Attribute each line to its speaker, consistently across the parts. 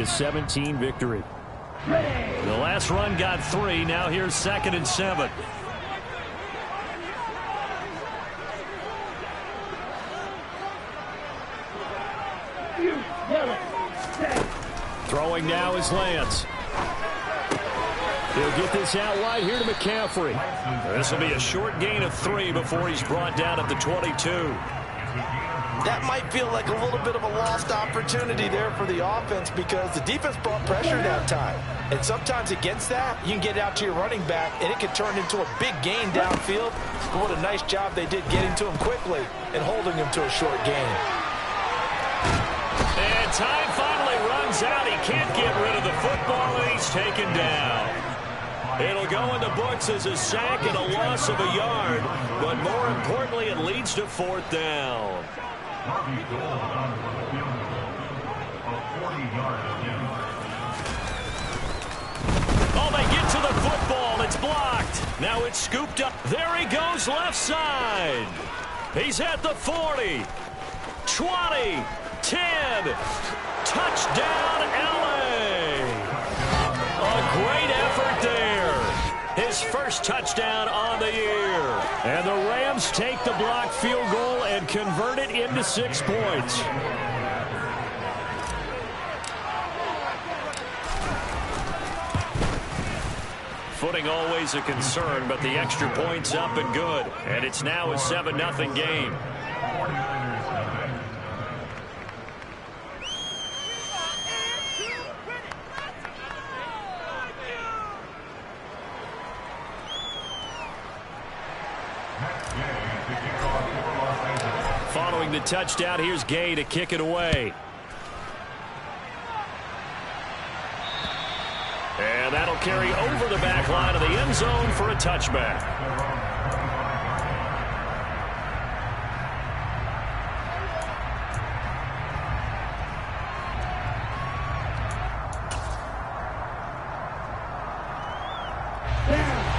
Speaker 1: 17 victory. The last run got 3. Now here's 2nd and 7. Throwing now is Lance. He'll get this out wide here to McCaffrey. This will be a short gain of 3 before he's brought down at the 22.
Speaker 2: That might feel like a little bit of a lost opportunity there for the offense because the defense brought pressure that time. And sometimes against that, you can get it out to your running back, and it can turn into a big gain downfield. But what a nice job they did getting to him quickly and holding him to a short gain.
Speaker 1: And time finally runs out. He can't get rid of the football, and he's taken down. It'll go in the books as a sack and a loss of a yard, but more importantly, it leads to 4th down. Oh, they get to the football. It's blocked. Now it's scooped up. There he goes, left side. He's at the 40, 20, 10. Touchdown, LA. A great effort there. His first touchdown on the year. And the Rams take the blocked field goal and convert it into 6 points. Footing always a concern, but the extra point's up and good. And it's now a 7-0 game. Following the touchdown, here's Gay to kick it away. And that'll carry over the back line of the end zone for a touchback.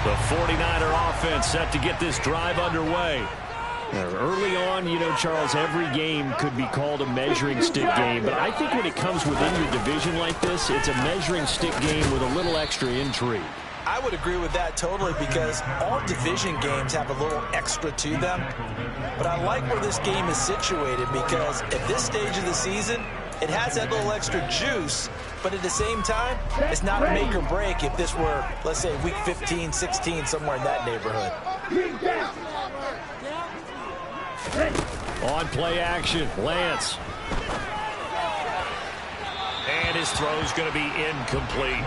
Speaker 1: The 49er offense set to get this drive underway. Early on, you know, Charles, every game could be called a measuring stick game, but I think when it comes within your division like this, it's a measuring stick game with a little extra intrigue.
Speaker 2: I would agree with that totally because all division games have a little extra to them. But I like where this game is situated because at this stage of the season, it has that little extra juice, but at the same time, it's not a make or break if this were, let's say, week 15, 16, somewhere in that neighborhood.
Speaker 1: On play action, Lance. And his throw's going to be incomplete.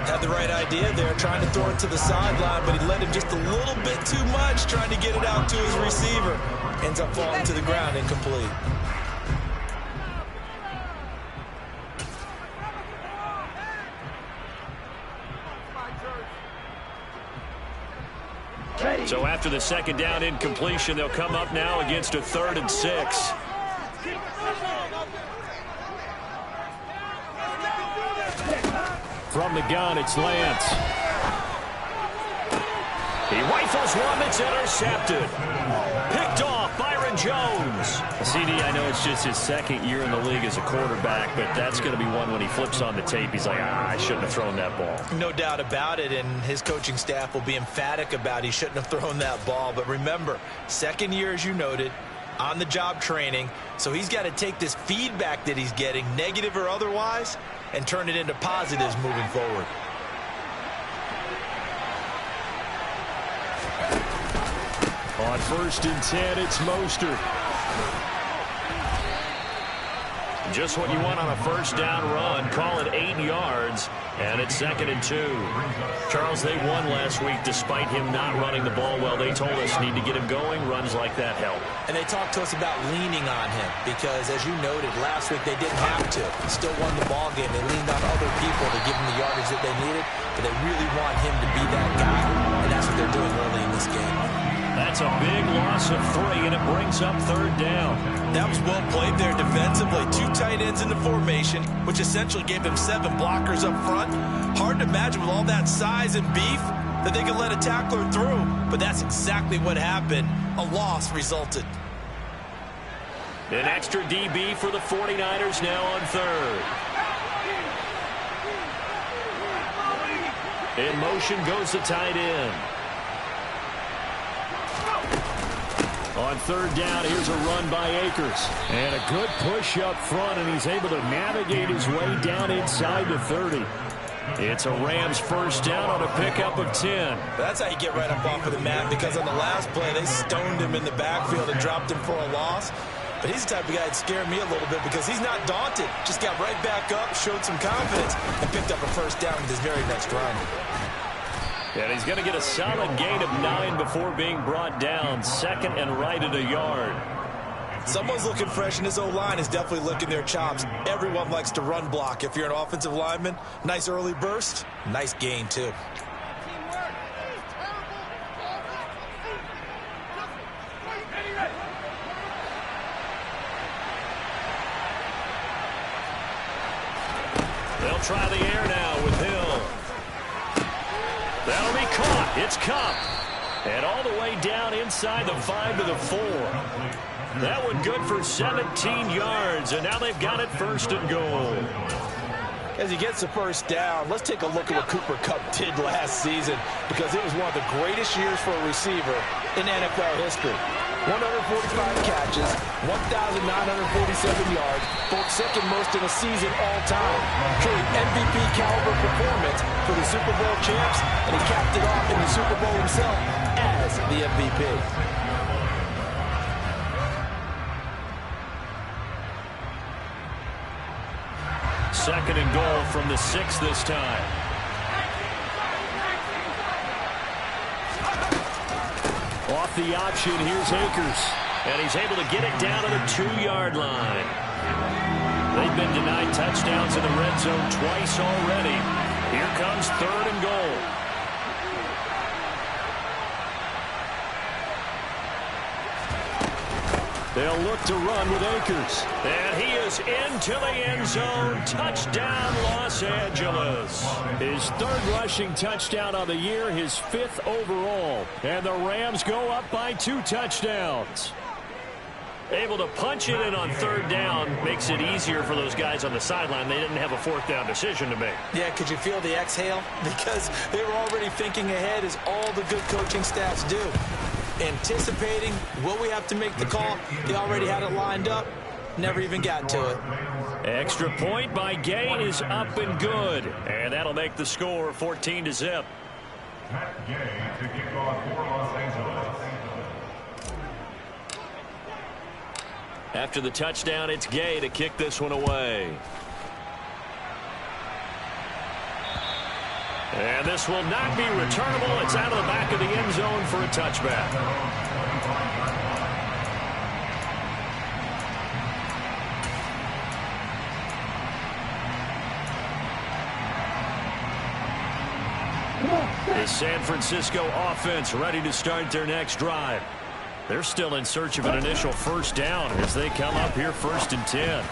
Speaker 2: Had the right idea there, trying to throw it to the sideline, but he let him just a little bit too much, trying to get it out to his receiver. Ends up falling to the ground, incomplete.
Speaker 1: So after the 2nd down incompletion, they'll come up now against a 3rd and 6. From the gun, it's Lance. He rifles one that's intercepted. Picked off, Byron Jones. CD, I know it's just his 2nd year in the league as a quarterback, but that's going to be one when he flips on the tape. He's like, I shouldn't have thrown that ball.
Speaker 2: No doubt about it, and his coaching staff will be emphatic about he shouldn't have thrown that ball. But remember, 2nd year, as you noted, on-the-job training, so he's got to take this feedback that he's getting, negative or otherwise, and turn it into positives moving forward.
Speaker 1: On 1st and 10, it's Mostert. Just what you want on a 1st down run. Call it 8 yards, and it's 2nd and 2. Charles, they won last week despite him not running the ball well. They told us need to get him going. Runs like that help.
Speaker 2: And they talked to us about leaning on him because, as you noted, last week they didn't have to. Still won the ball game. They leaned on other people to give him the yardage that they needed, but they really want him to be that guy, and that's what they're doing early in this game.
Speaker 1: That's a big loss of 3, and it brings up 3rd down.
Speaker 2: That was well played there defensively. 2 tight ends in the formation, which essentially gave them 7 blockers up front. Hard to imagine with all that size and beef that they could let a tackler through, but that's exactly what happened. A loss resulted.
Speaker 1: An extra DB for the 49ers now on 3rd. In motion goes the tight end. On third down, here's a run by Akers. And a good push up front, and he's able to navigate his way down inside the 30. It's a Rams first down on a pickup of 10.
Speaker 2: That's how you get right up off of the mat, because on the last play, they stoned him in the backfield and dropped him for a loss. But he's the type of guy that scared me a little bit because he's not daunted. Just got right back up, showed some confidence, and picked up a first down with his very next run.
Speaker 1: And he's going to get a solid gain of 9 before being brought down. Second and right at a yard.
Speaker 2: Someone's looking fresh, and his O-line is definitely licking their chops. Everyone likes to run block. If you're an offensive lineman, nice early burst, nice gain too.
Speaker 1: They'll try the air now with Hill. That'll be caught. It's Cup. And all the way down inside the 5 to the 4. That one good for 17 yards, and now they've got it first and goal.
Speaker 2: As he gets the first down, let's take a look at what Cooper Kupp did last season, because it was one of the greatest years for a receiver in NFL history. 145 catches, 1,947 yards, both second most in a season all time. Truly MVP caliber performance for the Super Bowl champs, and he capped it off in the Super Bowl himself as the MVP.
Speaker 1: Second and goal from the 6 this time. Off the option, here's Akers. And he's able to get it down to the 2-yard line. They've been denied touchdowns in the red zone twice already. Here comes third and goal. They'll look to run with Akers. And he is into the end zone. Touchdown, Los Angeles. His third rushing touchdown of the year, his 5th overall. And the Rams go up by 2 touchdowns. Able to punch it in on third down makes it easier for those guys on the sideline. They didn't have a 4th down decision to make.
Speaker 2: Yeah, could you feel the exhale? Because they were already thinking ahead, as all the good coaching staffs do. Anticipating, will we have to make the call? They already had it lined up, never even got to it.
Speaker 1: Extra point by Gay is up and good. And that'll make the score 14-0.
Speaker 3: Matt Gay to kick off for Los Angeles.
Speaker 1: After the touchdown, it's Gay to kick this one away. And this will not be returnable. It's out of the back of the end zone for a touchback. The San Francisco offense ready to start their next drive. They're still in search of an initial first down as they come up here 1st and 10.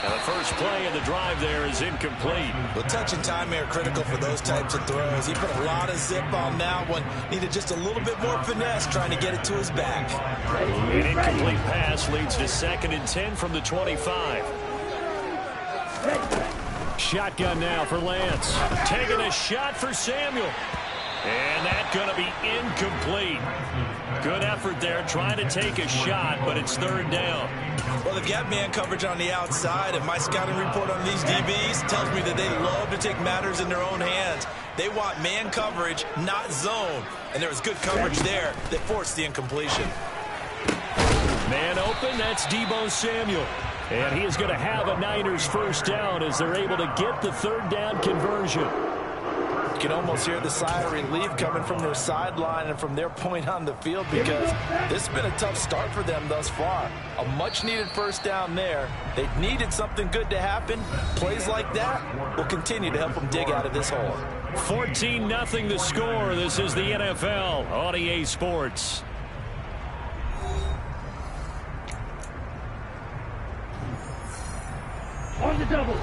Speaker 1: And the first play of the drive there is incomplete.
Speaker 2: Well, touch and time are critical for those types of throws. He put a lot of zip on that one. Needed just a little bit more finesse trying to get it to his back.
Speaker 1: An incomplete pass leads to 2nd and 10 from the 25. Shotgun now for Lance. Taking a shot for Samuel. And that's going to be incomplete. Good effort there trying to take a shot, but it's 3rd down.
Speaker 2: Well, they've got man coverage on the outside, and my scouting report on these DBs tells me that they love to take matters in their own hands. They want man coverage, not zone. And there was good coverage there that forced the incompletion.
Speaker 1: Man open, that's Deebo Samuel. And he is going to have a Niners first down as they're able to get the 3rd down conversion.
Speaker 2: You can almost hear the sigh of relief coming from their sideline and from their point on the field, because this has been a tough start for them thus far. A much-needed first down there. They needed something good to happen. Plays like that will continue to help them dig out of this hole.
Speaker 1: 14-0 the score. This is the NFL on EA Sports.
Speaker 4: On the double.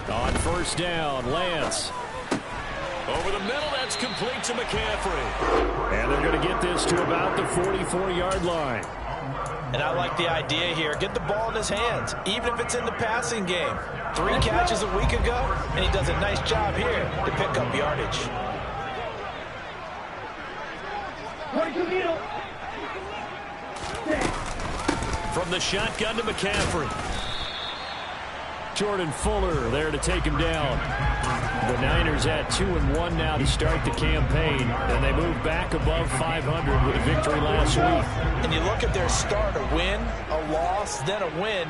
Speaker 1: On first down, Lance. Over the middle, that's complete to McCaffrey. And they're going to get this to about the 44-yard line.
Speaker 2: And I like the idea here. Get the ball in his hands, even if it's in the passing game. 3 catches a week ago, and he does a nice job here to pick up yardage.
Speaker 1: From the shotgun to McCaffrey. Jordan Fuller there to take him down. The Niners at 2-1 now to start the campaign, and they move back above 500 with a victory last week.
Speaker 2: And you look at their start, a win, a loss, then a win.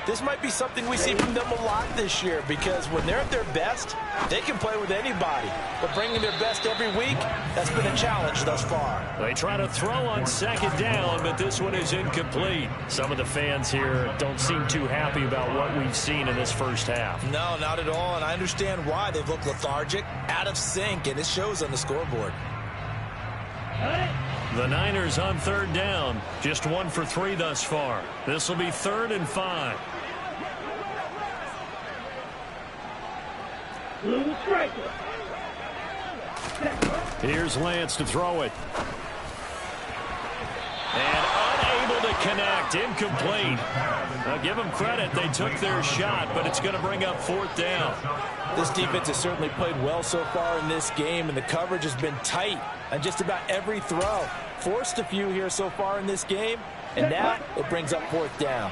Speaker 2: This might be something we see from them a lot this year, because when they're at their best, they can play with anybody. But bringing their best every week, that's been a challenge thus far.
Speaker 1: They try to throw on second down, but this one is incomplete. Some of the fans here don't seem too happy about what we've seen in this first half.
Speaker 2: No, not at all, and I understand why. They look lethargic, out of sync, and it shows on the scoreboard.
Speaker 1: The Niners on third down, just 1 for 3 thus far. This will be 3rd and 5. Here's Lance to throw it. And unable to connect, incomplete. Now give them credit, they took their shot, but it's going to bring up 4th down.
Speaker 2: This defense has certainly played well so far in this game, and the coverage has been tight on just about every throw. Forced a few here so far in this game, and now it brings up 4th down.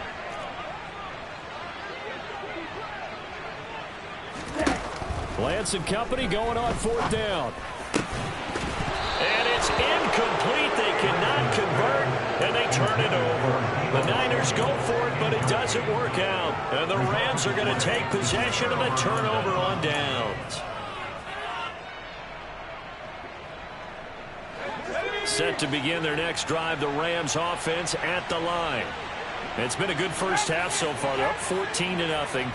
Speaker 1: Lance and company going on 4th down. And it's incomplete. They cannot convert, and they turn it over. The Niners go for it, but it doesn't work out. And the Rams are going to take possession of the turnover on downs. Set to begin their next drive, the Rams offense at the line. It's been a good first half so far. They're up 14-0.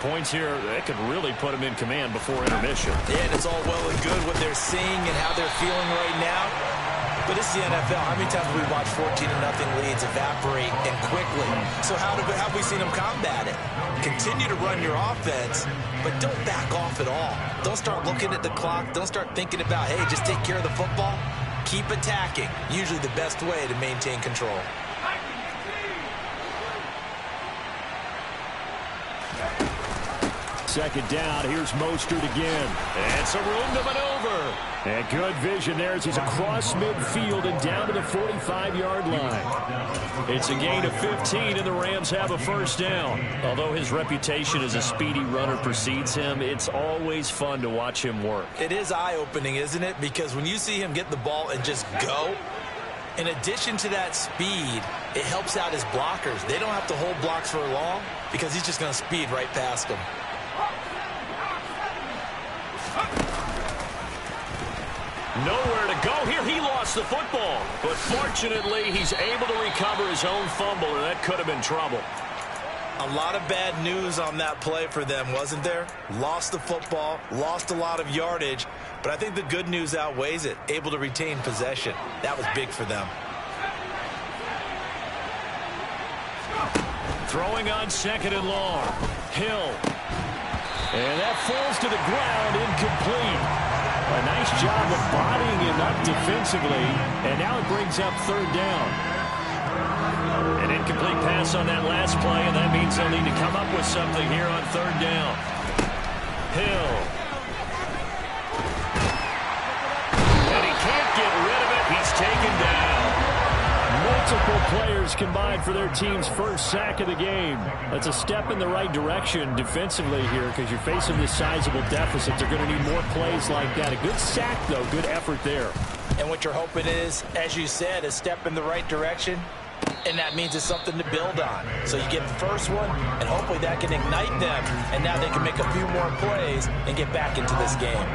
Speaker 1: Points here, they could really put them in command before intermission.
Speaker 2: Yeah, and it's all well and good what they're seeing and how they're feeling right now. But it's the NFL. How many times have we watched 14-0 leads evaporate and quickly? So how have we seen them combat it? Continue to run your offense, but don't back off at all. Don't start looking at the clock. Don't start thinking about, hey, just take care of the football. Keep attacking. Usually the best way to maintain control.
Speaker 1: Second down, here's Mostert again. And some room to maneuver. And good vision there as he's across midfield and down to the 45-yard line. It's a gain of 15, and the Rams have a first down. Although his reputation as a speedy runner precedes him, it's always fun to watch him work.
Speaker 2: It is eye-opening, isn't it? Because when you see him get the ball and just go, in addition to that speed, it helps out his blockers. They don't have to hold blocks for long because he's just going to speed right past them.
Speaker 1: Nowhere to go here. He lost the football. But fortunately, he's able to recover his own fumble, and that could have been trouble.
Speaker 2: A lot of bad news on that play for them, wasn't there? Lost the football, lost a lot of yardage, but I think the good news outweighs it. Able to retain possession. That was big for them.
Speaker 1: Throwing on 2nd and long. Hill. And that falls to the ground, incomplete. A nice job of bodying him up defensively, and now it brings up 3rd down. An incomplete pass on that last play, and that means they'll need to come up with something here on 3rd down. Hill. And he can't get rid of it. He's taken down. Multiple players combined for their team's first sack of the game. That's a step in the right direction defensively here because you're facing this sizable deficit. They're going to need more plays like that. A good sack, though. Good effort there.
Speaker 2: And what you're hoping is, as you said, a step in the right direction, and that means it's something to build on. So you get the first one, and hopefully that can ignite them, and now they can make a few more plays and get back into this game.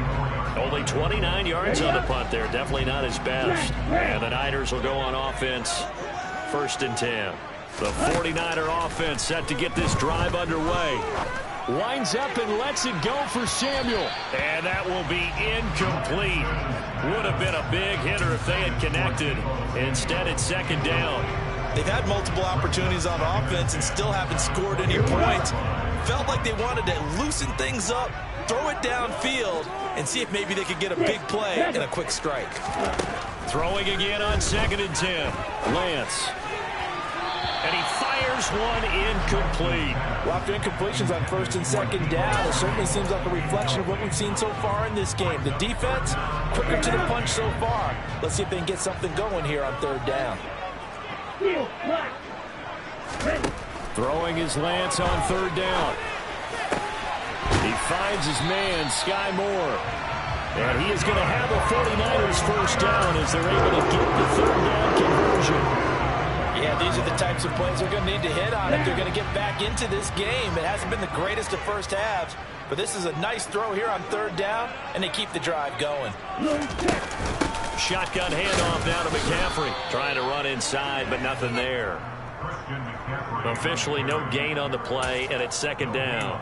Speaker 1: Only 29 yards on the punt there. Definitely not his best. And the Niners will go on offense. 1st and 10. The 49er offense set to get this drive underway. Winds up and lets it go for Samuel. And that will be incomplete. Would have been a big hitter if they had connected. Instead, it's 2nd down.
Speaker 2: They've had multiple opportunities on offense and still haven't scored any points. Felt like they wanted to loosen things up, throw it downfield, and see if maybe they could get a big play and a quick strike.
Speaker 1: Throwing again on 2nd and 10. Lance. Here's one incomplete.
Speaker 2: Well, after incompletions on first and second down, it certainly seems like a reflection of what we've seen so far in this game. The defense, quicker to the punch so far. Let's see if they can get something going here on third down.
Speaker 1: Throwing his Lance on third down. He finds his man, Sky Moore. And he is going to have the 49ers first down as they're able to get the third down conversion.
Speaker 2: Yeah, these are the types of plays they're going to need to hit on if they're going to get back into this game. It hasn't been the greatest of first halves, but this is a nice throw here on third down, and they keep the drive going.
Speaker 1: Shotgun handoff now to McCaffrey. Trying to run inside, but nothing there. Officially no gain on the play, and it's second down.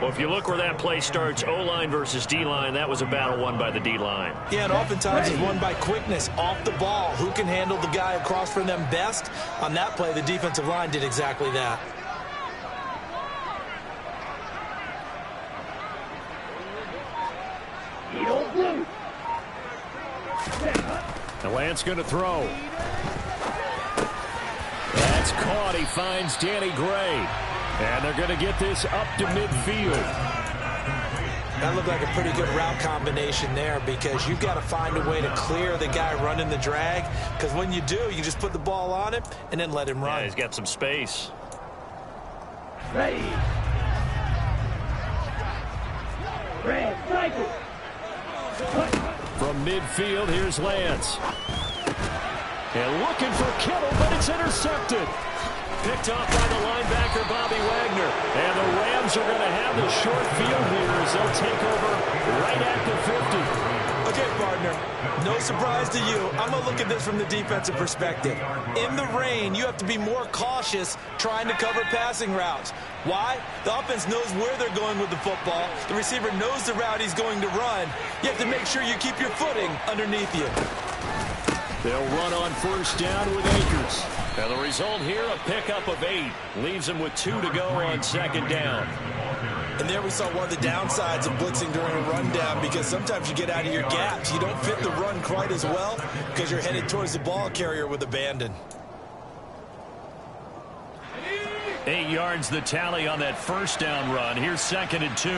Speaker 1: Well, if you look where that play starts, O-line versus D-line, that was a battle won by the D-line.
Speaker 2: Yeah, and oftentimes it's won by quickness, off the ball. Who can handle the guy across from them best? On that play, the defensive line did exactly that.
Speaker 1: The Lance going to throw. That's caught. He finds Danny Gray. And they're going to get this up to midfield.
Speaker 2: That looked like a pretty good route combination there because you've got to find a way to clear the guy running the drag. Because when you do, you just put the ball on him and then let him run.
Speaker 1: Yeah, he's got some space.
Speaker 4: Ready.
Speaker 1: From midfield, here's Lance. And looking for Kittle, but it's intercepted. Picked off by the linebacker, Bobby Wagner. And the Rams are going to have the short field here as they'll take over right at the 50.
Speaker 2: Okay, partner, no surprise to you. I'm going to look at this from the defensive perspective. In the rain, you have to be more cautious trying to cover passing routes. Why? The offense knows where they're going with the football. The receiver knows the route he's going to run. You have to make sure you keep your footing underneath you.
Speaker 1: They'll run on first down with Akers. And the result here, a pickup of 8. Leaves them with 2 to go on second down.
Speaker 2: And there we saw one of the downsides of blitzing during a rundown because sometimes you get out of your gaps. You don't fit the run quite as well because you're headed towards the ball carrier with abandon.
Speaker 1: 8 yards the tally on that first down run. Here's second and 2.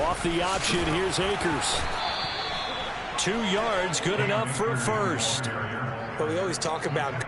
Speaker 1: Off the option, here's Akers. 2 yards, good enough for a first.
Speaker 2: But we always talk about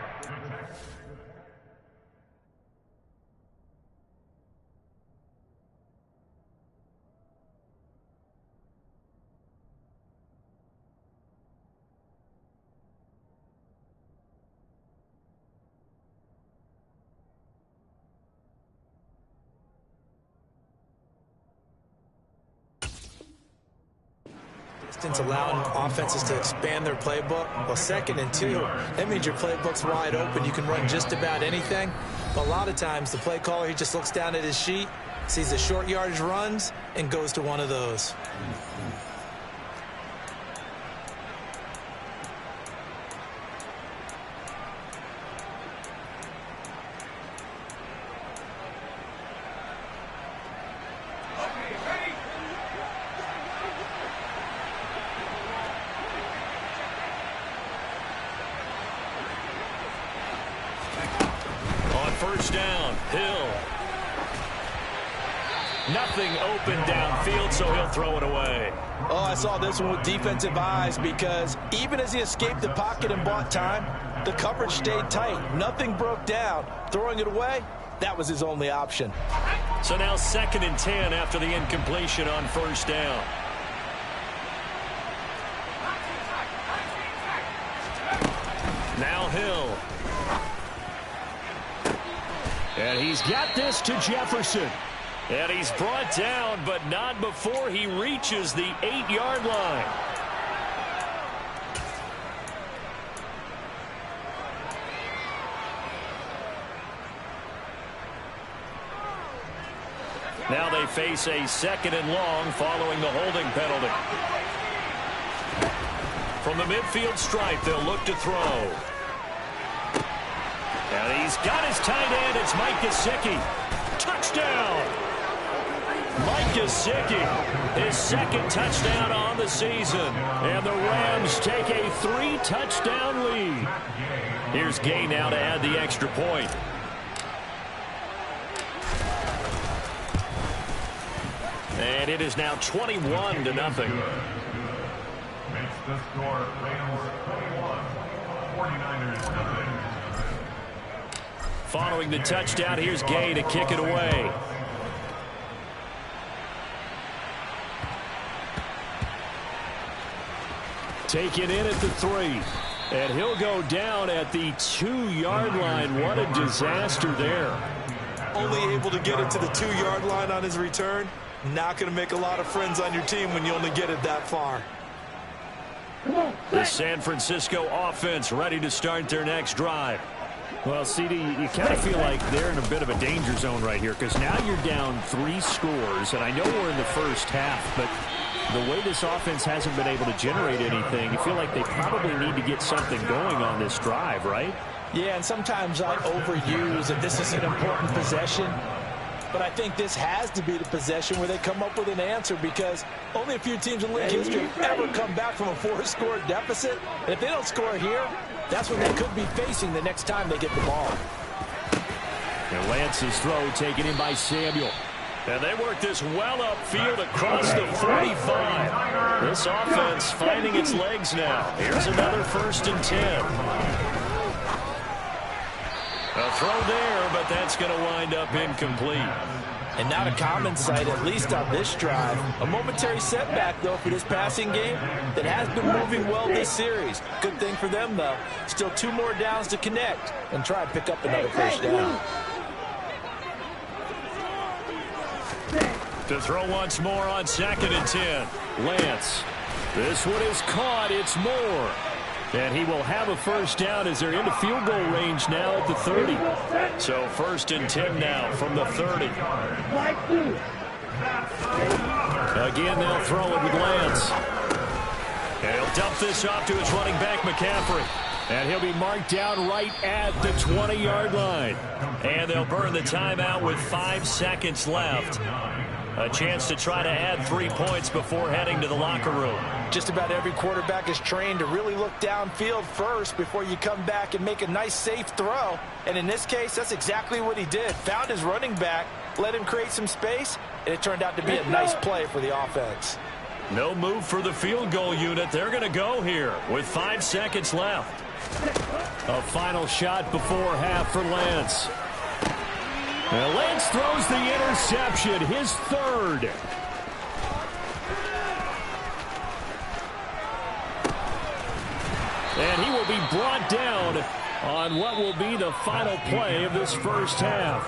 Speaker 2: allowing offenses to expand their playbook. Well, second and 2, that means your playbook's wide open. You can run just about anything. But a lot of times the play caller, he just looks down at his sheet, sees the short yardage runs, and goes to one of those.
Speaker 1: First down, Hill. Nothing open downfield, so he'll throw it away.
Speaker 2: Oh, I saw this one with defensive eyes because even as he escaped the pocket and bought time, the coverage stayed tight. Nothing broke down. Throwing it away, that was his only option.
Speaker 1: So now second and 10 after the incompletion on first down. Now Hill. And he's got this to Jefferson. And he's brought down, but not before he reaches the 8-yard line. Now they face a second and long following the holding penalty. From the midfield stripe, they'll look to throw. And he's got his tight end. It's Mike Gesicki. Touchdown. Mike Gesicki, his second touchdown on the season. And the Rams take a 3-touchdown lead. Here's Gay now to add the extra point. And it is now 21-0.
Speaker 3: Makes the score Rams 21, 49ers nothing.
Speaker 1: Following the touchdown, here's Gay to kick it away. Taken in at the 3. And he'll go down at the 2-yard line. What a disaster there.
Speaker 2: Only able to get it to the 2-yard line on his return. Not going to make a lot of friends on your team when you only get it that far.
Speaker 1: The San Francisco offense ready to start their next drive. Well, CD, you kind of feel like they're in a bit of a danger zone right here because now you're down 3 scores, and I know we're in the first half, but the way this offense hasn't been able to generate anything, you feel like they probably need to get something going on this drive, right?
Speaker 2: Yeah, and sometimes I overuse that this is an important possession. But I think this has to be the possession where they come up with an answer because only a few teams in league history have ever come back from a 4-score deficit. And if they don't score here, that's what they could be facing the next time they get the ball.
Speaker 1: And Lance's throw taken in by Samuel. And they work this well upfield across the 45. This offense finding its legs now. Here's another 1st and 10. A throw there, but that's going to wind up incomplete.
Speaker 2: And not a common sight, at least on this drive. A momentary setback, though, for this passing game that has been moving well this series. Good thing for them, though. Still 2 more downs to connect and try and pick up another first down.
Speaker 1: To throw once more on 2nd and 10. Lance. This one is caught. It's Moore. And he will have a first down as they're into field goal range now at the 30. So 1st and 10 now from the 30. Again, they'll throw it with Lance. And he'll dump this off to his running back, McCaffrey. And he'll be marked down right at the 20-yard line. And they'll burn the timeout with 5 seconds left. A chance to try to add 3 points before heading to the locker room.
Speaker 2: Just about every quarterback is trained to really look downfield first before you come back and make a nice, safe throw. And in this case, that's exactly what he did. Found his running back, let him create some space, and it turned out to be a nice play for the offense.
Speaker 1: No move for the field goal unit. They're going to go here with 5 seconds left. A final shot before half for Lance. And Lance throws the interception, his 3rd. And he will be brought down on what will be the final play of this first half.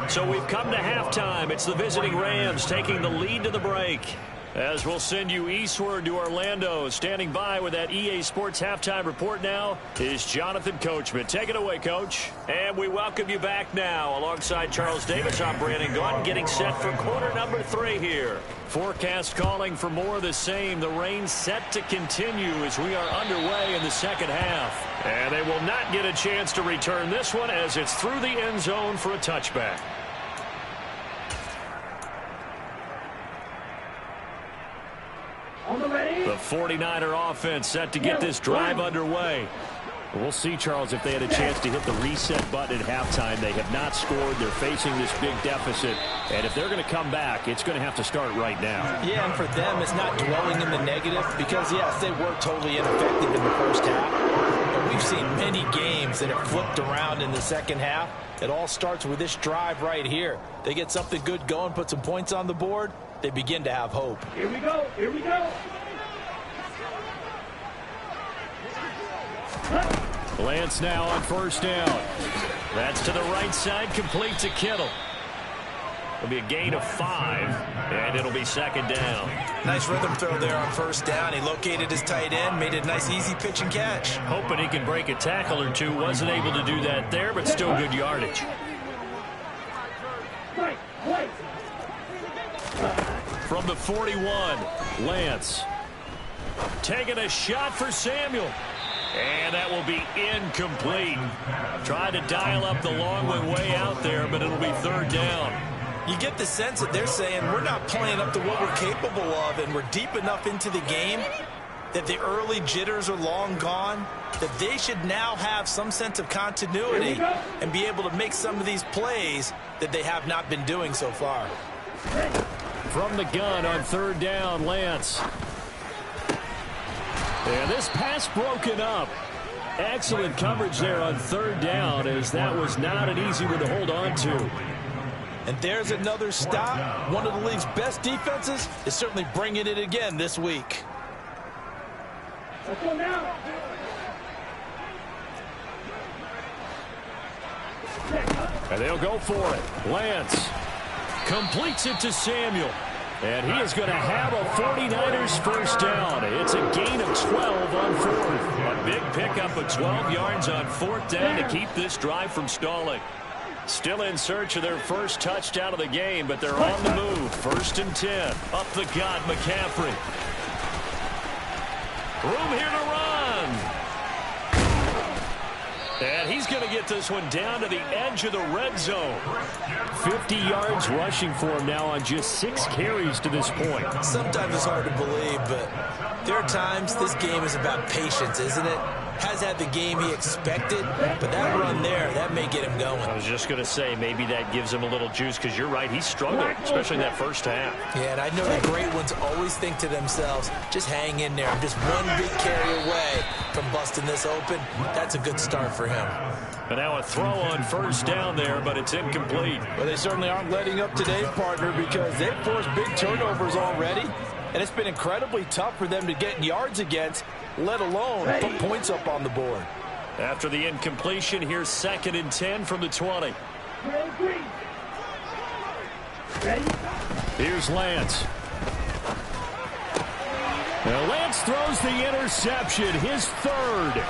Speaker 1: So we've come to halftime. It's the visiting Rams taking the lead to the break. As we'll send you eastward to Orlando. Standing by with that EA Sports halftime report now is Jonathan Coachman. Take it away, Coach. And we welcome you back now. Alongside Charles Davis, I'm Brandon Gaudin, getting set for quarter number 3 here. Forecast calling for more of the same. The rain set to continue as we are underway in the second half. And they will not get a chance to return this one as it's through the end zone for a touchback. The 49er offense set to get this drive underway. We'll see, Charles, if they had a chance to hit the reset button at halftime. They have not scored. They're facing this big deficit. And if they're going to come back, it's going to have to start right now.
Speaker 2: Yeah, and for them, it's not dwelling in the negative because, yes, they were totally ineffective in the first half. But we've seen many games that have flipped around in the second half. It all starts with this drive right here. They get something good going, put some points on the board. They begin to have hope.
Speaker 4: Here we go. Here we go.
Speaker 1: Lance now on first down. That's to the right side, complete to Kittle. It'll be a gain of 5, and it'll be 2nd down.
Speaker 2: Nice rhythm throw there on first down. He located his tight end, made a nice easy pitch and catch.
Speaker 1: Hoping he can break a tackle or two. Wasn't able to do that there, but still good yardage. From the 41, Lance. Taking a shot for Samuel. And that will be incomplete. Tried to dial up the long one way out there, but it'll be 3rd down.
Speaker 2: You get the sense that they're saying we're not playing up to what we're capable of, and we're deep enough into the game that the early jitters are long gone, that they should now have some sense of continuity and be able to make some of these plays that they have not been doing so far.
Speaker 1: From the gun on third down, Lance. And this pass broken up. Excellent coverage there on third down, as that was not an easy one to hold on to.
Speaker 2: And there's another stop. One of the league's best defenses is certainly bringing it again this week.
Speaker 4: Let's go now.
Speaker 1: And they'll go for it. Lance completes it to Samuel. And he is going to have a 49ers first down. It's a gain of 12 on fourth. A big pickup of 12 yards on fourth down to keep this drive from stalling. Still in search of their first touchdown of the game, but they're on the move. 1st and 10. Up the gut, McCaffrey. Room here to run. And he's going to get this one down to the edge of the red zone. 50 yards rushing for him now on just 6 carries to this point.
Speaker 2: Sometimes it's hard to believe, but there are times this game is about patience, isn't it? Has had the game he expected, but that run there, that may get him going.
Speaker 1: I was just going to say, maybe that gives him a little juice, because you're right, he struggled, especially in that first half.
Speaker 2: Yeah, and I know the great ones always think to themselves, just hang in there. I'm just one big carry away from busting this open. That's a good start for him.
Speaker 1: And now a throw on first down there, but it's incomplete.
Speaker 5: Well, they certainly aren't letting up today, partner, because they've forced big turnovers already, and it's been incredibly tough for them to get yards against, let alone put points up on the board.
Speaker 1: After the incompletion, here's 2nd and 10 from the 20. Here's Lance. Now Lance throws the interception, his 3rd.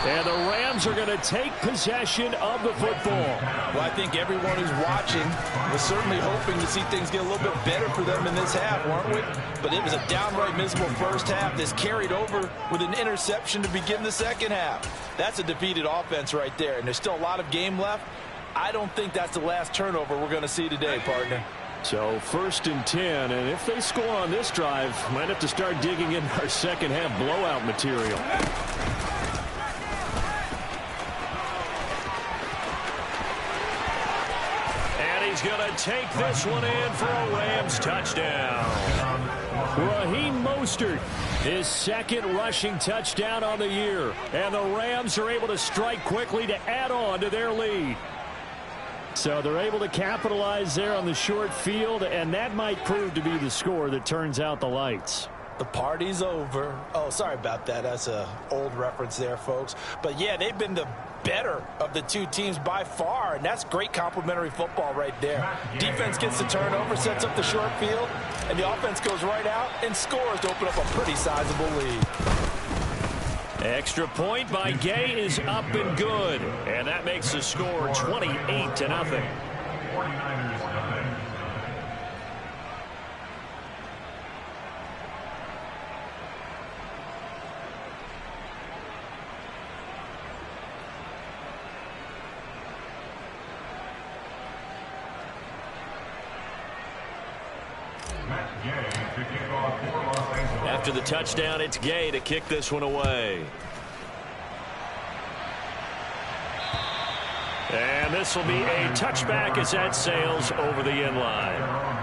Speaker 1: And the Rams are going to take possession of the football.
Speaker 5: Well, I think everyone who's watching was certainly hoping to see things get a little bit better for them in this half, weren't we? But it was a downright miserable first half. This carried over with an interception to begin the second half. That's a defeated offense right there, and there's still a lot of game left. I don't think that's the last turnover we're going to see today, partner.
Speaker 1: So 1st and 10, and if they score on this drive, might have to start digging in our second half blowout material. He's going to take this one in for a Rams touchdown. Raheem Mostert, his 2nd rushing touchdown on the year. And the Rams are able to strike quickly to add on to their lead. So they're able to capitalize there on the short field, and that might prove to be the score that turns out the lights.
Speaker 2: The party's over. Oh, sorry about that. That's an old reference there, folks. But, yeah, they've been the better of the two teams by far, and that's great complimentary football right there. Defense gets the turnover, sets up the short field, and the offense goes right out and scores to open up a pretty sizable lead.
Speaker 1: Extra point by Gay is up and good, and that makes the score 28-0. After the touchdown, it's Gay to kick this one away. And this will be a touchback as that sails over the end line.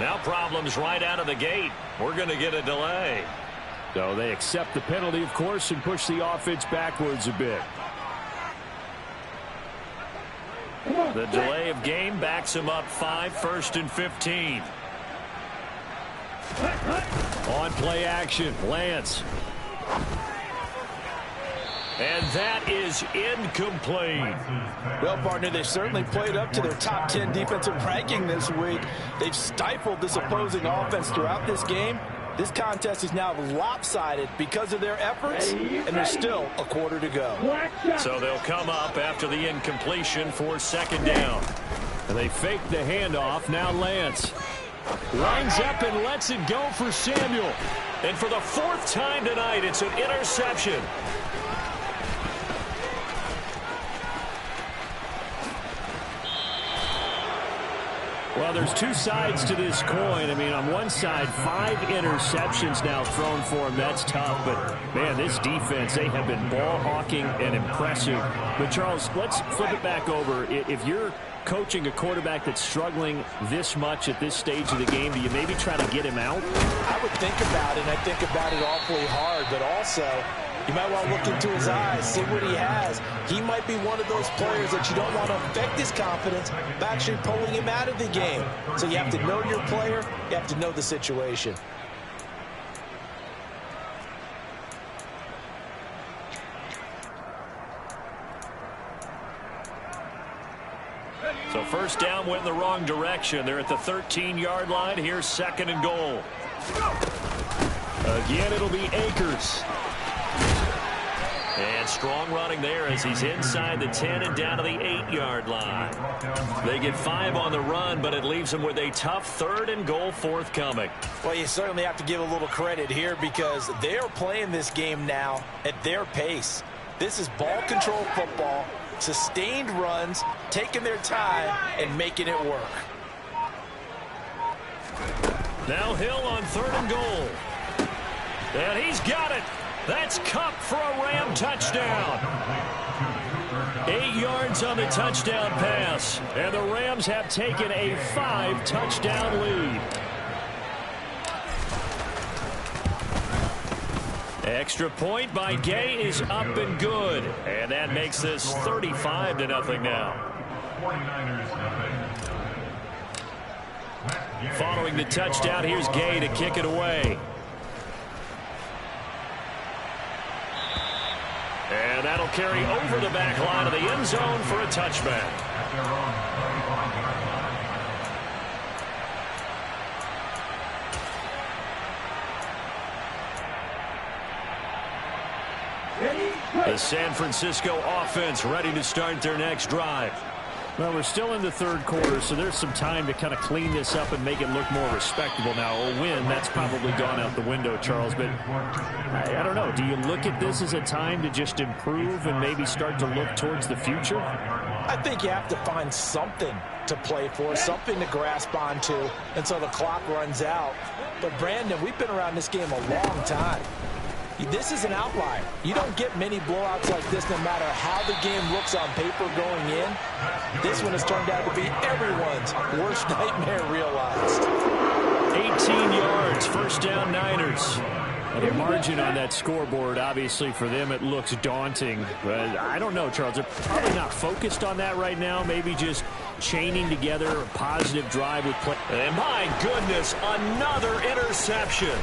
Speaker 1: Now problems right out of the gate. We're going to get a delay. So they accept the penalty, of course, and push the offense backwards a bit. The delay of game backs him up 5, 1st and 15. On play action, Lance. And that is incomplete.
Speaker 5: Well, partner, they certainly played up to their top 10 defensive ranking this week. They've stifled this opposing offense throughout this game. This contest is now lopsided because of their efforts, and there's still a quarter to go.
Speaker 1: So they'll come up after the incompletion for second down. And they fake the handoff. Now Lance lines up and lets it go for Samuel. And for the fourth time tonight, it's an interception. Well, there's two sides to this coin. I mean, on one side, 5 interceptions now thrown for him. That's tough. But, man, this defense, they have been ball hawking and impressive. But, Charles, let's flip it back over. If you're coaching a quarterback that's struggling this much at this stage of the game, do you maybe try to get him out?
Speaker 2: I would think about it, and I think about it awfully hard. But also, you might want to look into his eyes, see what he has. He might be one of those players that you don't want to affect his confidence by actually pulling him out of the game. So you have to know your player. You have to know the situation.
Speaker 1: So first down went in the wrong direction. They're at the 13-yard line. Here's second and goal. Again, it'll be Akers. And strong running there as he's inside the 10 and down to the 8-yard line. They get 5 on the run, but it leaves them with a tough third and goal forthcoming.
Speaker 2: Well, you certainly have to give a little credit here because they're playing this game now at their pace. This is ball control football, sustained runs, taking their time, and making it work.
Speaker 1: Now Hill on third and goal. And he's got it. That's Cup for a Ram touchdown. 8 yards on the touchdown pass. And the Rams have taken a 5-touchdown lead. Extra point by Gay is up and good. And that makes this 35-0 now. Following the touchdown, here's Gay to kick it away. And that'll carry over the back line of the end zone for a touchback. The San Francisco offense ready to start their next drive. Well, we're still in the third quarter, so there's some time to kind of clean this up and make it look more respectable. Now, a win, that's probably gone out the window, Charles, but I don't know. Do you look at this as a time to just improve and maybe start to look towards the future?
Speaker 2: I think you have to find something to play for, something to grasp onto until the clock runs out. But, Brandon, we've been around this game a long time. This is an outlier. You don't get many blowouts like this no matter how the game looks on paper going in. This one has turned out to be everyone's worst nightmare realized.
Speaker 1: 18 yards, first down Niners. The margin on that scoreboard, obviously for them it looks daunting. But I don't know, Charles. They're probably not focused on that right now. Maybe just chaining together a positive drive with play. And my goodness, another interception.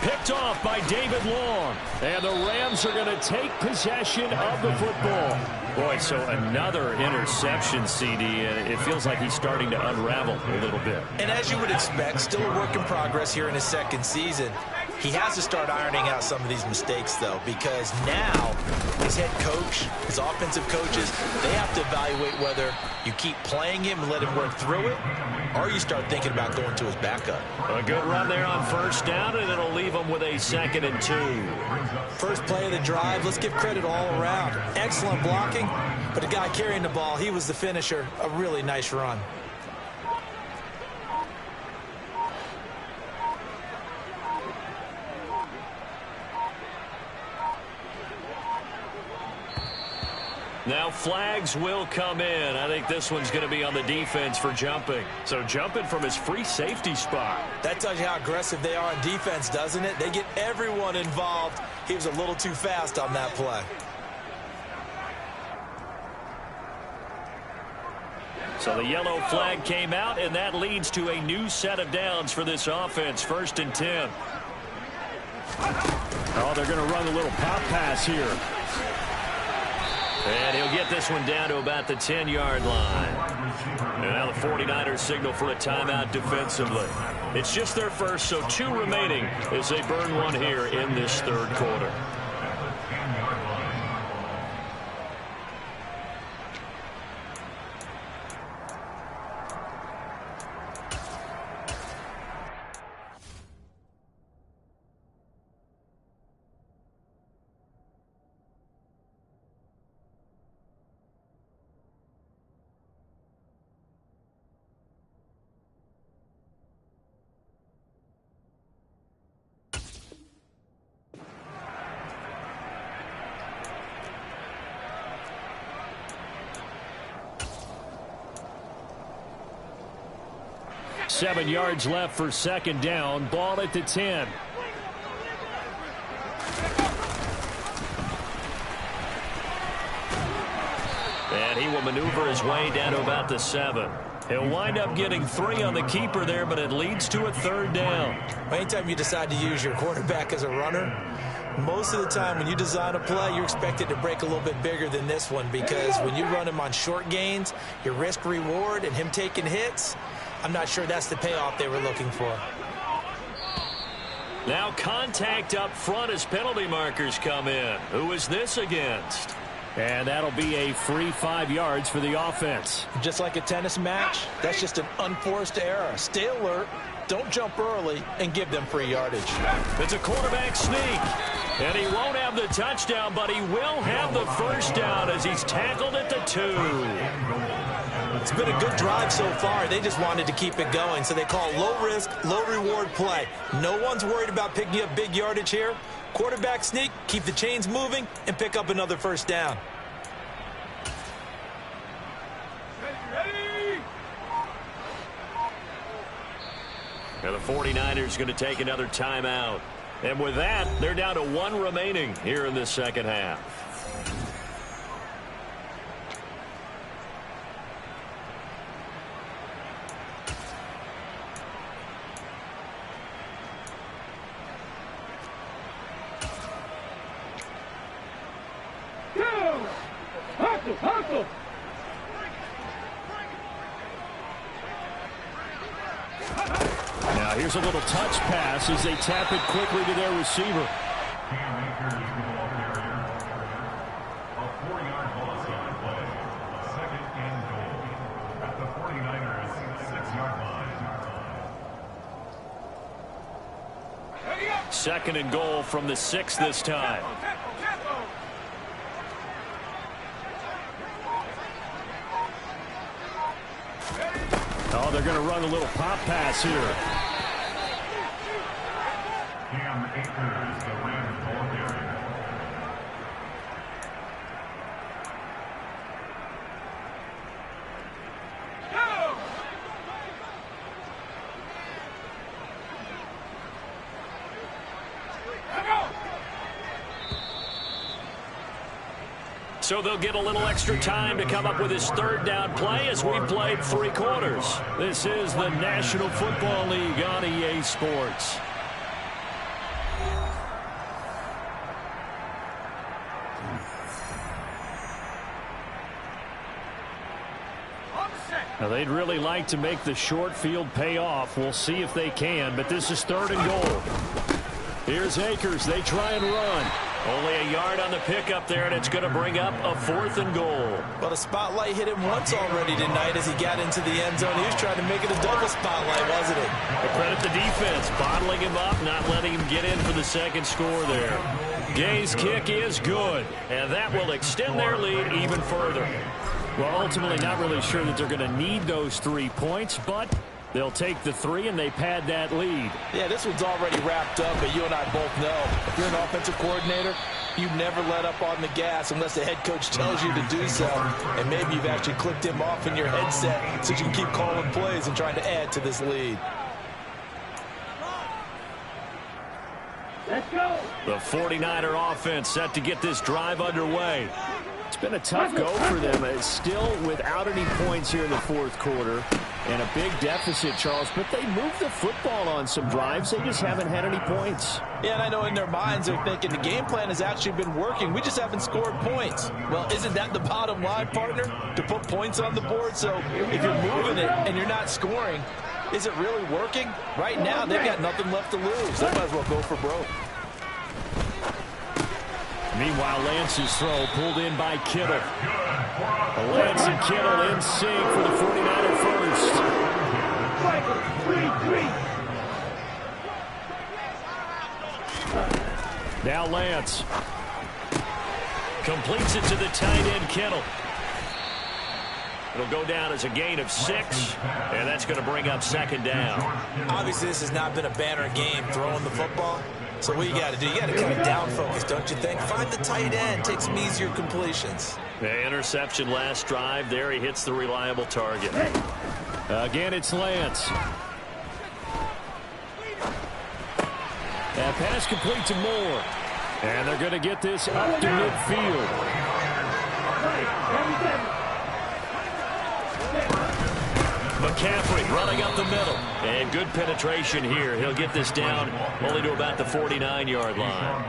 Speaker 1: Picked off by David Long. And the Rams are going to take possession of the football. Boy, so another interception, CD. It feels like he's starting to unravel a little bit.
Speaker 2: And as you would expect, still a work in progress here in his second season. He has to start ironing out some of these mistakes, though, because now his head coach, his offensive coaches, they have to evaluate whether you keep playing him and let him work through it, or you start thinking about going to his backup.
Speaker 1: A good run there on first down, and it'll leave him with a 2nd and 2.
Speaker 2: First play of the drive, let's give credit all around. Excellent blocking, but the guy carrying the ball, he was the finisher. A really nice run.
Speaker 1: Now flags will come in. I think this one's going to be on the defense for jumping. So jumping from his free safety spot.
Speaker 2: That tells you how aggressive they are on defense, doesn't it? They get everyone involved. He was a little too fast on that play.
Speaker 1: So the yellow flag came out, and that leads to a new set of downs for this offense. 1st and 10.
Speaker 6: Oh, they're going to run a little pop pass here.
Speaker 1: And he'll get this one down to about the 10-yard line. And now the 49ers signal for a timeout defensively. It's just their first, so 2 remaining as they burn one here in this 3rd quarter.
Speaker 6: Seven yards left for 2nd down. Ball at the 10.
Speaker 1: And he will maneuver his way down to about the 7. He'll wind up getting 3 on the keeper there, but it leads to a 3rd down.
Speaker 2: Anytime you decide to use your quarterback as a runner, most of the time when you design a play, you're expected to break a little bit bigger than this one, because when you run him on short gains, your risk-reward and him taking hits, I'm not sure that's the payoff they were looking for.
Speaker 1: Now contact up front as penalty markers come in. Who is this against?
Speaker 6: And that'll be a free 5 yards for the offense.
Speaker 2: Just like a tennis match, that's just an unforced error. Stay alert, don't jump early, and give them free yardage.
Speaker 1: It's a quarterback sneak. And he won't have the touchdown, but he will have the 1st down as he's tackled at the 2.
Speaker 2: It's been a good drive so far. They just wanted to keep it going, so they call low-risk, low-reward play. No one's worried about picking up big yardage here. Quarterback sneak, keep the chains moving, and pick up another 1st down.
Speaker 1: Now the 49ers going to take another timeout. And with that, they're down to 1 remaining here in the 2nd half.
Speaker 4: Hustle!
Speaker 6: Now here's a little touch pass as they tap it quickly to their receiver.
Speaker 3: A 4-yard loss on play. 2nd and goal at the 49ers 6-yard line.
Speaker 1: 2nd and goal from the 6 this time.
Speaker 6: Oh, they're going to run a little pop pass here.
Speaker 3: Cam Akers, the Rams ball carrier.
Speaker 1: So they'll get a little extra time to come up with his 3rd down play as we played 3 quarters.
Speaker 6: This is the National Football League on EA Sports. Now they'd really like to make the short field pay off. We'll see if they can, but this is 3rd and goal. Here's Akers. They try and run.
Speaker 1: Only a yard on the pickup there, and it's going to bring up a 4th and goal.
Speaker 2: Well, the spotlight hit him once already tonight as he got into the end zone. He was trying to make it a double spotlight, wasn't it?
Speaker 1: I credit the defense, bottling him up, not letting him get in for the 2nd score there. Gay's kick is good, and that will extend their lead even further.
Speaker 6: Well, ultimately not really sure that they're going to need those 3 points, but they'll take the 3 and they pad that lead.
Speaker 2: Yeah, this one's already wrapped up, but you and I both know if you're an offensive coordinator, you never let up on the gas unless the head coach tells you to do so. And maybe you've actually clicked him off in your headset so you can keep calling plays and trying to add to this lead.
Speaker 4: Let's go.
Speaker 1: The 49er offense set to get this drive underway. It's
Speaker 6: Been a tough go for them. It's still without any points here in the fourth quarter and a big deficit, Charles, but they moved the football on some drives. They just haven't had any points.
Speaker 5: Yeah, and I know in their minds they're thinking the game plan has actually been working. We just haven't scored points. Well, isn't that the bottom line, partner? To put points on the board? So if you're moving it and you're not scoring, is it really working? Right now, they've got nothing left to lose. They might as well go for broke.
Speaker 6: Meanwhile, Lance's throw pulled in by Kittle. Lance and Kittle in sync for the 49er first. Now Lance. Completes it to the tight end, Kittle. It'll go down as a gain of 6, and that's going to bring up second down.
Speaker 2: Obviously, this has not been a banner game throwing the football. So what you got to do, you got to kind of down focus, don't you think? Find the tight end, take some easier completions.
Speaker 1: The interception last drive. There he hits the reliable target.
Speaker 6: Again, it's Lance. That pass complete to Moore. And they're going to get this up to midfield.
Speaker 1: McCaffrey running up the middle. And good penetration here. He'll get this down only to about the 49-yard line.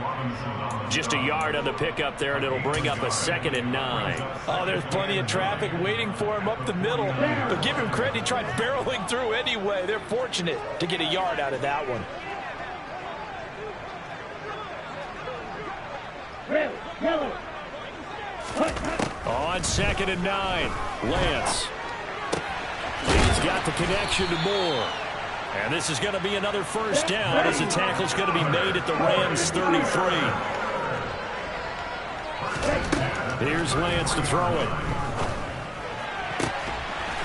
Speaker 1: Just a yard on the pickup there, and it'll bring up a 2nd and 9.
Speaker 5: Oh, there's plenty of traffic waiting for him up the middle. But give him credit, he tried barreling through anyway. They're fortunate to get a yard out of that one.
Speaker 6: On 2nd and 9, Lance. He's got the connection to Moore.
Speaker 1: And this is going to be another first down as the tackle's going to be made at the Rams' 33.
Speaker 6: Here's Lance to throw it.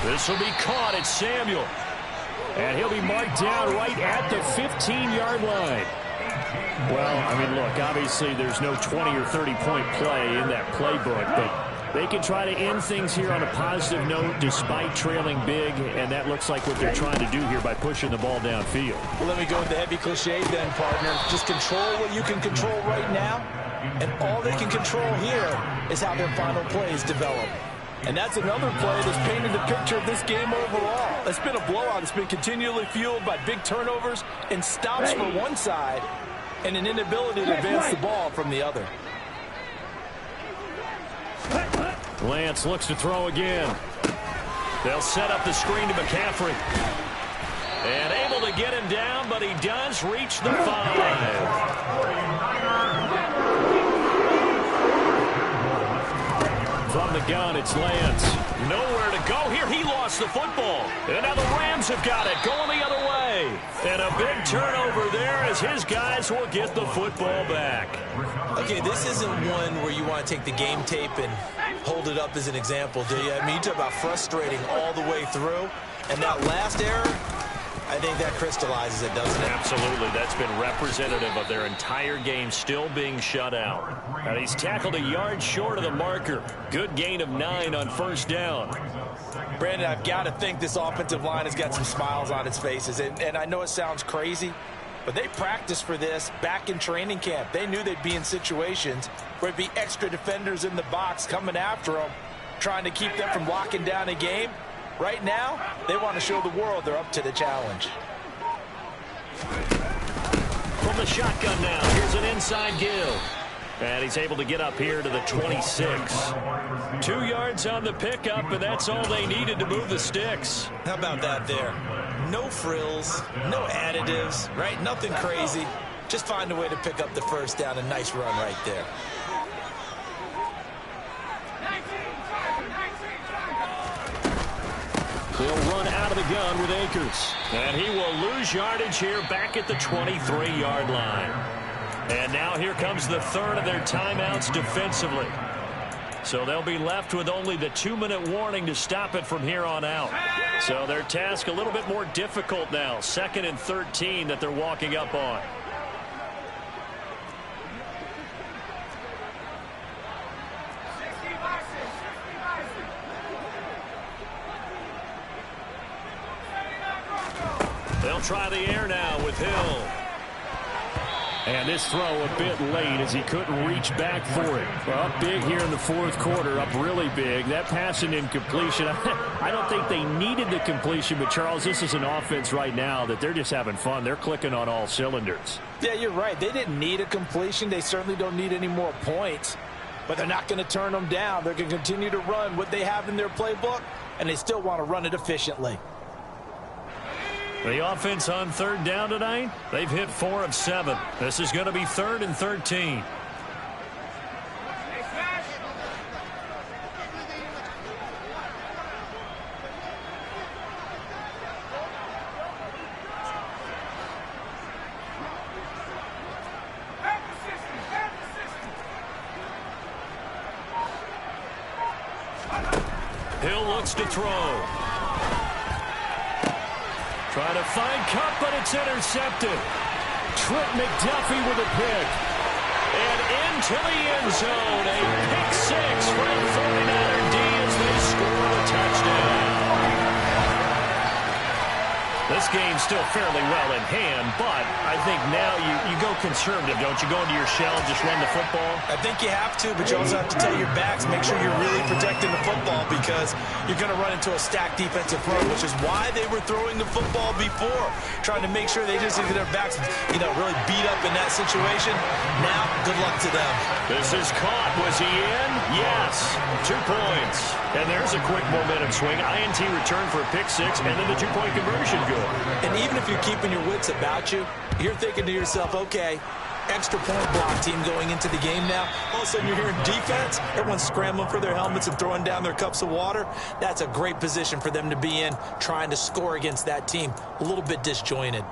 Speaker 1: This will be caught at Samuel.
Speaker 6: And he'll be marked down right at the 15-yard line. Well, I mean, look, obviously there's no 20 or 30-point play in that playbook, but they can try to end things here on a positive note despite trailing big, and that looks like what they're trying to do here by pushing the ball downfield.
Speaker 5: Well, let me go with the heavy cliche then, partner. Just control what you can control right now, and all they can control here is how their final plays develop. And that's another play that's painted the picture of this game overall. It's been a blowout. It's been continually fueled by big turnovers and stops for one side and an inability to advance the ball from the other.
Speaker 6: Lance looks to throw again.
Speaker 1: They'll set up the screen to McCaffrey. And able to get him down, but he does reach the 5.
Speaker 6: From the gun, it's Lance.
Speaker 1: Nowhere to go here. He lost the football. And now the Rams have got it, going the other way. And a big turnover there as his guys will get the football back.
Speaker 2: Okay, this isn't one where you want to take the game tape and hold it up as an example, do you? I mean, you talk about frustrating all the way through. And that last error, I think that crystallizes it, doesn't it?
Speaker 1: Absolutely. That's been representative of their entire game still being shut out. And he's tackled a yard short of the marker. Good gain of 9 on first down.
Speaker 5: Brandon, I've got to think this offensive line has got some smiles on its faces. And I know it sounds crazy, but they practiced for this back in training camp. They knew they'd be in situations where there'd be extra defenders in the box coming after them, trying to keep them from locking down a game. Right now, they want to show the world they're up to the challenge.
Speaker 1: From the shotgun now, here's an inside give. And he's able to get up here to the 26. 2 yards on the pickup, and that's all they needed to move the sticks.
Speaker 2: How about that there? No frills, no additives, right? Nothing crazy. Just find a way to pick up the first down. A nice run right there.
Speaker 6: They'll run out of the gun with Akers.
Speaker 1: And he will lose yardage here back at the 23-yard line. And now here comes the third of their timeouts defensively. So they'll be left with only the 2-minute warning to stop it from here on out. So their task a little bit more difficult now. 2nd and 13 that they're walking up on. They'll try the air now with Hill.
Speaker 6: And this throw a bit late as he couldn't reach back for it. Well, up big here in the fourth quarter, up really big. That pass and incompletion, I don't think they needed the completion, but Charles, this is an offense right now that they're just having fun. They're clicking on all cylinders.
Speaker 2: Yeah, you're right. They didn't need a completion. They certainly don't need any more points, but they're not going to turn them down. They're going to continue to run what they have in their playbook, and they still want to run it efficiently.
Speaker 1: The offense on third down tonight, they've hit 4 of 7. This is going to be 3rd and 13. Hill looks to throw. Trying to find Cup, but it's intercepted. Trent McDuffie with a pick. And into the end zone. A pick 6 for the 49er D as they score a touchdown. This game's still fairly well in hand, but I think now you go conservative, don't you? Go into your shell and just run the football?
Speaker 2: I think you have to, but you also have to tell your backs, make sure you're really protecting the football because you're going to run into a stacked defensive front, which is why they were throwing the football before, trying to make sure they just get their backs, really beat up in that situation. Now, good luck to them.
Speaker 1: This is caught. Was he in? Yes. 2 points. And there's a quick momentum swing. INT return for a pick 6, and then the 2-point conversion good.
Speaker 2: And even if you're keeping your wits about you, you're thinking to yourself, okay, extra point block team going into the game now. All of a sudden you're hearing defense. Everyone's scrambling for their helmets and throwing down their cups of water. That's a great position for them to be in, trying to score against that team. A little bit disjointed.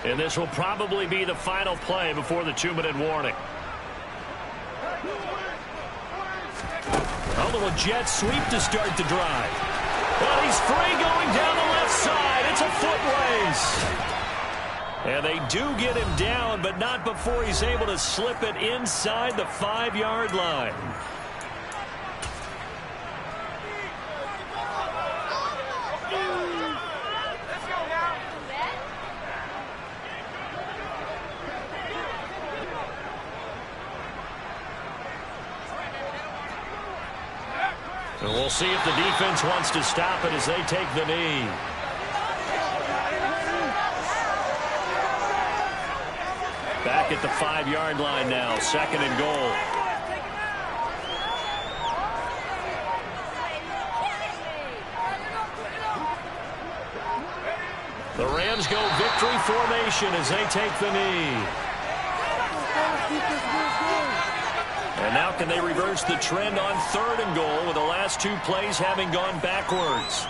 Speaker 1: And this will probably be the final play before the 2-minute warning. A little jet sweep to start the drive. Well, he's free going down the left side. It's a foot race. And they do get him down, but not before he's able to slip it inside the 5-yard line. And we'll see if the defense wants to stop it as they take the knee. Back at the 5-yard line now, 2nd and goal. The Rams go victory formation as they take the knee. And now can they reverse the trend on 3rd and goal with the last 2 plays having gone backwards?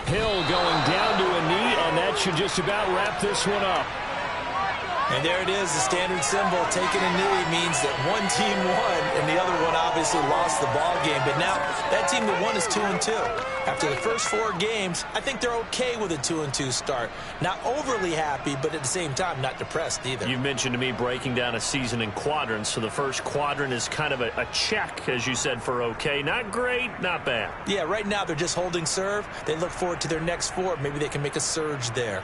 Speaker 1: Hill going down to a knee, and that should just about wrap this one up.
Speaker 2: And there it is, the standard symbol. Taking a knee means that one team won, and the other one obviously lost the ball game. But now that team that won is 2-2. After the first 4 games, I think they're okay with a 2-2 start. Not overly happy, but at the same time, not depressed either.
Speaker 1: You mentioned to me breaking down a season in quadrants. So the first quadrant is kind of a check, as you said, for okay. Not great, not bad.
Speaker 2: Yeah, right now they're just holding serve. They look forward to their next 4. Maybe they can make a surge there.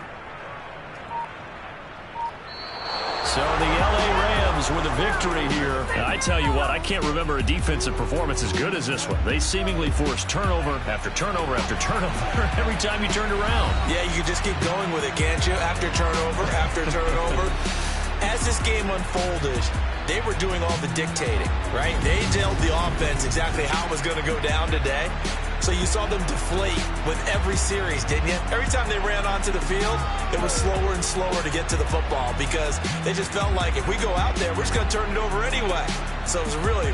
Speaker 1: So the L.A. Rams with a victory here. And I tell you what, I can't remember a defensive performance as good as this one. They seemingly forced turnover after turnover after turnover every time you turned around.
Speaker 2: Yeah, you can just keep going with it, can't you? After turnover. As this game unfolded, they were doing all the dictating, right? They told the offense exactly how it was going to go down today. So you saw them deflate with every series, didn't you? Every time they ran onto the field, it was slower and slower to get to the football because they just felt like if we go out there, we're just going to turn it over anyway. So it was really